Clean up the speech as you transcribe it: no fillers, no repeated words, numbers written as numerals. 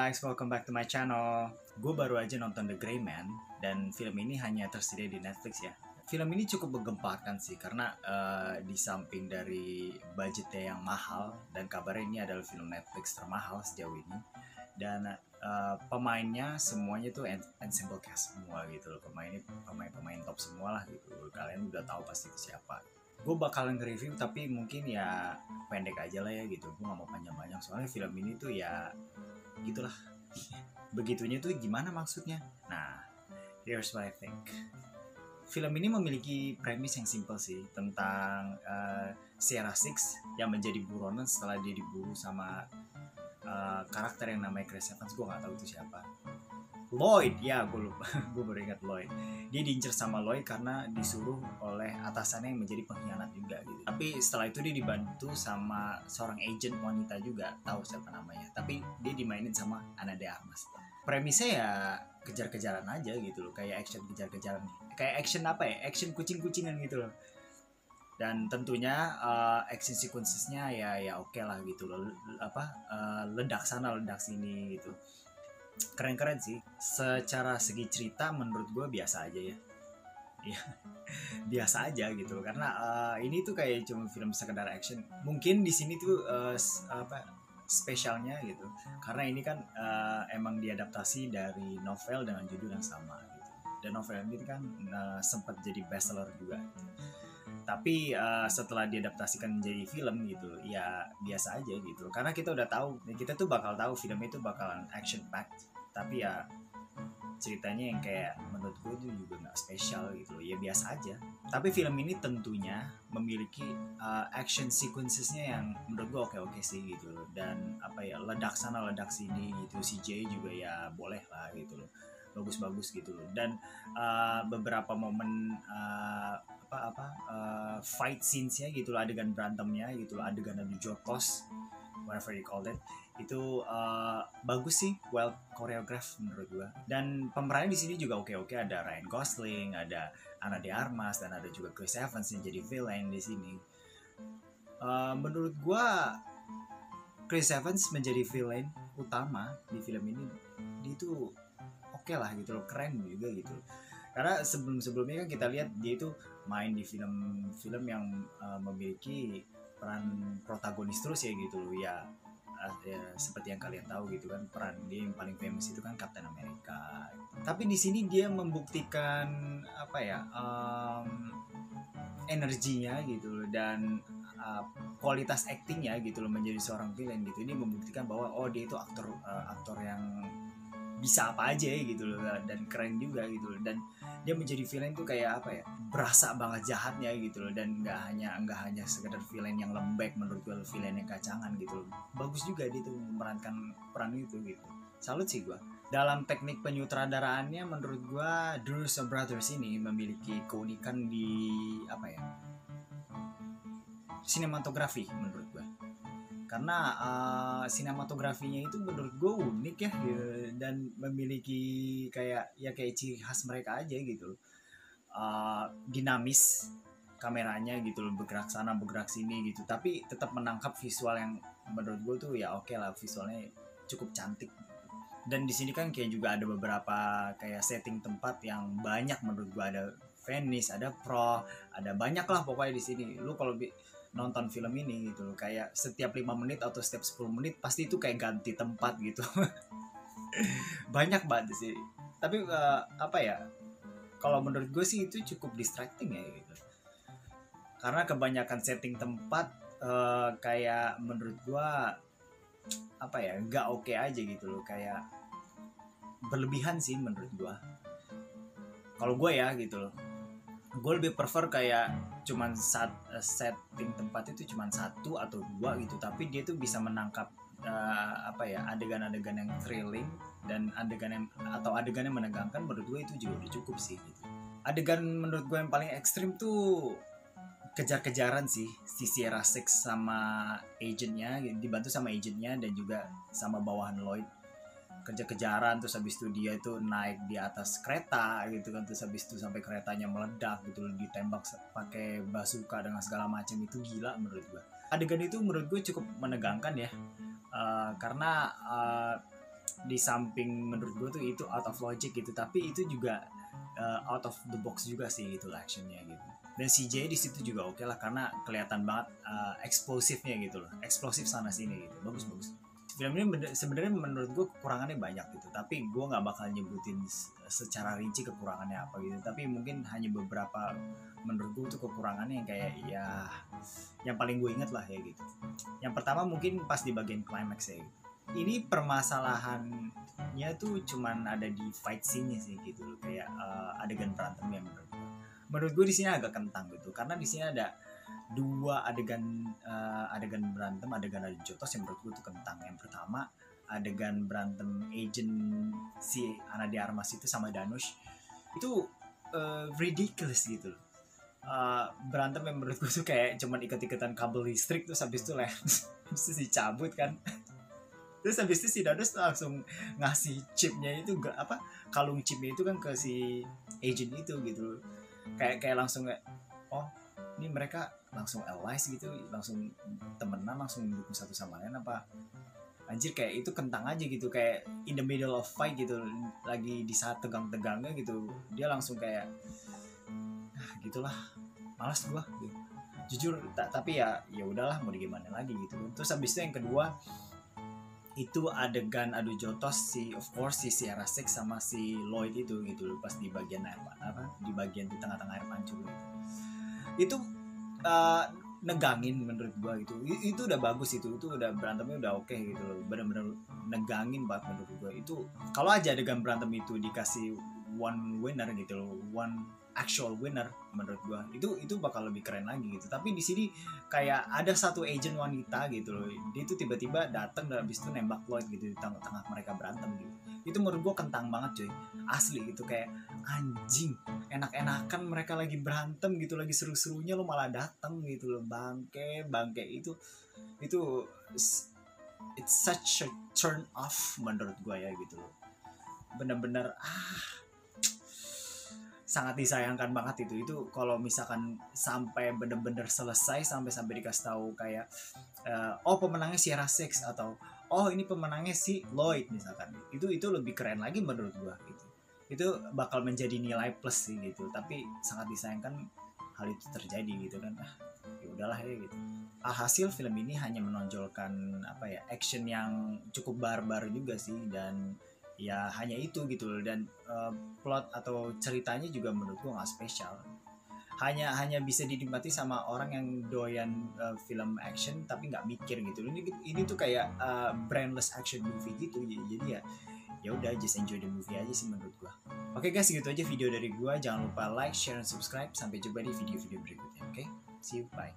guys, welcome back to my channel. Gue baru aja nonton The Gray Man dan film ini hanya tersedia di Netflix ya. Film ini cukup menggemparkan sih karena di samping dari budgetnya yang mahal dan kabarnya ini adalah film Netflix termahal sejauh ini, dan pemainnya semuanya tuh ensemble cast semua gitu loh. Pemain top semua lah gitu. Kalian udah tahu pasti itu siapa. Gue bakalan nge-review tapi mungkin ya pendek aja lah ya gitu. Gue gak mau panjang-panjang soalnya film ini tuh ya gitulah. Begitunya tuh gimana maksudnya? Nah, here's what I think. Film ini memiliki premis yang simple sih tentang Sierra Six yang menjadi buronan setelah dia diburu sama karakter yang namanya Chris Evans. Gue gak tahu itu siapa. Lloyd, ya gue lupa, gue baru ingat Lloyd. Dia diincar sama Lloyd karena disuruh oleh atasannya yang menjadi pengkhianat juga gitu. Tapi setelah itu dia dibantu sama seorang agent wanita juga, tahu siapa namanya. Tapi dia dimainin sama Ana de Armas. Premisnya ya kejar-kejaran aja gitu loh, kayak action kejar-kejaran. Kayak action apa ya? Action kucing-kucingan gitu loh. Dan tentunya action sequencesnya ya oke lah gitu loh. Ledak sana ledak sini gitu. Keren-keren sih. Secara segi cerita menurut gue biasa aja ya. Iya, biasa aja gitu. Karena ini tuh kayak cuma film sekedar action. Mungkin di sini tuh spesialnya gitu. Karena ini kan emang diadaptasi dari novel dengan judul yang sama gitu. Dan novel ini kan sempat jadi bestseller juga. Tapi setelah diadaptasikan menjadi film gitu, ya biasa aja gitu. Karena kita udah tahu, kita tuh bakal tahu film itu bakalan action packed. Tapi ya ceritanya yang kayak menurut gue itu juga nggak spesial gitu loh, ya biasa aja. Tapi film ini tentunya memiliki action sequencesnya yang menurut gue oke-oke sih gitu loh. Dan ledak sana ledak sini gitu, CGI juga ya boleh lah gitu loh, bagus-bagus gitu loh. Dan beberapa momen fight scenes-nya gitu loh, adegan berantemnya gitu loh, adegan adu jotos, whatever you call it, itu bagus sih, well choreographed menurut gua. Dan pemerannya di sini juga oke-oke, ada Ryan Gosling, ada Ana de Armas, dan ada juga Chris Evans yang jadi villain di sini. Menurut gua Chris Evans menjadi villain utama di film ini, dia tuh oke lah gitu loh, keren juga gitu. Karena sebelum-sebelumnya kan kita lihat dia itu main di film-film yang memiliki peran protagonis terus ya gitu loh ya, seperti yang kalian tahu gitu kan, peran dia yang paling famous itu kan Captain America. Tapi di sini dia membuktikan energinya gitu loh, dan kualitas aktingnya gitu loh menjadi seorang villain gitu. Ini membuktikan bahwa dia itu aktor yang bisa apa aja gitu loh, dan keren juga gitu loh. Dan dia menjadi villain tuh kayak berasa banget jahatnya gitu loh, dan nggak hanya sekedar villain yang lembek. Menurut gue villain yang kacangan gitu loh. Bagus juga dia tuh memerankan peran itu gitu. Salut sih gue. Dalam teknik penyutradaraannya menurut gue The Russo Brothers ini memiliki keunikan di sinematografi menurut gue. Karena sinematografinya itu menurut gue unik ya, dan memiliki kayak ciri khas mereka aja gitu. Dinamis kameranya gitu loh, bergerak sana bergerak sini gitu, tapi tetap menangkap visual yang menurut gue tuh ya oke lah, visualnya cukup cantik. Dan di sini kan kayak juga ada beberapa kayak setting tempat yang banyak menurut gue, ada Venice, ada Pro, ada banyak lah pokoknya di sini. Lu kalau nonton film ini gitu, kayak setiap 5 menit atau setiap 10 menit pasti itu kayak ganti tempat gitu. Banyak banget sih. Tapi kalau menurut gue sih itu cukup distracting ya gitu. Karena kebanyakan setting tempat kayak menurut gue nggak oke aja gitu loh, kayak berlebihan sih menurut gue. Kalau gue ya gitu loh, gue lebih prefer kayak cuman setting tempat itu cuman 1 atau 2 gitu, tapi dia tuh bisa menangkap adegan-adegan yang thrilling dan adegan yang menegangkan. Menurut gue itu juga udah cukup sih gitu. Adegan menurut gue yang paling ekstrim tuh kejar-kejaran sih, si Sierra Six sama agentnya, dibantu sama agentnya dan juga sama bawahan Lloyd. Kejar-kejaran, terus habis itu dia itu naik di atas kereta gitu kan, terus habis itu sampai keretanya meledak gitu, ditembak pakai bazooka dengan segala macam. Itu gila menurut gue. Adegan itu menurut gue cukup menegangkan ya, karena di samping menurut gue tuh itu out of logic gitu, tapi itu juga out of the box juga sih gitu actionnya gitu. Dan CJ di situ juga oke lah, karena kelihatan banget eksplosifnya gitu loh, eksplosif sana sini gitu, bagus. Film ini sebenarnya menurut gue kekurangannya banyak gitu, tapi gue nggak bakal nyebutin secara rinci kekurangannya apa gitu, tapi mungkin hanya beberapa menurut gue tuh kekurangannya yang kayak ya yang paling gue inget lah ya gitu. Yang pertama mungkin pas di bagian climax ya gitu. Ini permasalahannya tuh cuman ada di fight scene-nya sih gitu loh, kayak adegan berantemnya menurut gue di sini agak kentang gitu, karena di sini ada dua adegan berantem, adegan adu jotos yang menurut gue tuh kentang. Yang pertama adegan berantem agent si Ana de Armas itu sama Danush itu ridiculous gitu loh. Berantem yang menurut gue tuh kayak cuman ikat-ikatan kabel listrik, terus habis itu habis itu dicabut kan. Terus habis itu si Danush langsung ngasih chipnya itu kalung chipnya itu kan ke si agent itu gitu loh. Kayak langsung kayak oh ini mereka langsung allies gitu, langsung temenan, langsung dukung satu sama lain apa anjir, kayak itu kentang aja gitu, kayak in the middle of fight gitu, lagi di saat tegang-tegangnya gitu dia langsung kayak gitulah, malas gua gitu. Jujur tapi ya udahlah mau gimana lagi gitu. Terus habis itu yang kedua itu adegan adu jotos of course si Sierra Six sama si Lloyd itu gitu pas di bagian di bagian di tengah-tengah air mancur gitu. Itu negangin menurut gua gitu. Itu udah bagus, itu udah berantemnya udah oke gitu loh. Benar-benar negangin banget menurut gua. Itu kalau aja adegan berantem itu dikasih one winner gitu loh, one actual winner menurut gua, itu bakal lebih keren lagi gitu. Tapi di sini kayak ada satu agent wanita gitu loh, dia tuh tiba-tiba datang dan habis itu nembak Lloyd gitu di tengah-tengah mereka berantem gitu. Itu menurut gua kentang banget coy, asli gitu, kayak anjing, enak-enakan mereka lagi berantem gitu, lagi seru-serunya lo malah datang gitu loh, bangke itu it's such a turn off menurut gua ya gitu loh. Bener-bener sangat disayangkan banget itu kalau misalkan sampai bener-bener selesai, sampai dikasih tahu kayak oh pemenangnya Sierra Six atau oh ini pemenangnya si Lloyd misalkan, itu lebih keren lagi menurut gua gitu. Itu bakal menjadi nilai plus sih gitu, tapi sangat disayangkan hal itu terjadi gitu kan. Ya udahlah ya gitu. Alhasil film ini hanya menonjolkan action yang cukup barbar juga sih, dan ya hanya itu gitu loh. Dan plot atau ceritanya juga menurut gue nggak spesial, hanya bisa dinikmati sama orang yang doyan film action tapi nggak mikir gitu. Ini tuh kayak brainless action movie gitu, jadi ya udah just enjoy the movie aja sih menurut gue. Oke guys, gitu aja video dari gue. Jangan lupa like, share, dan subscribe. Sampai jumpa di video-video berikutnya. Oke, see you, bye.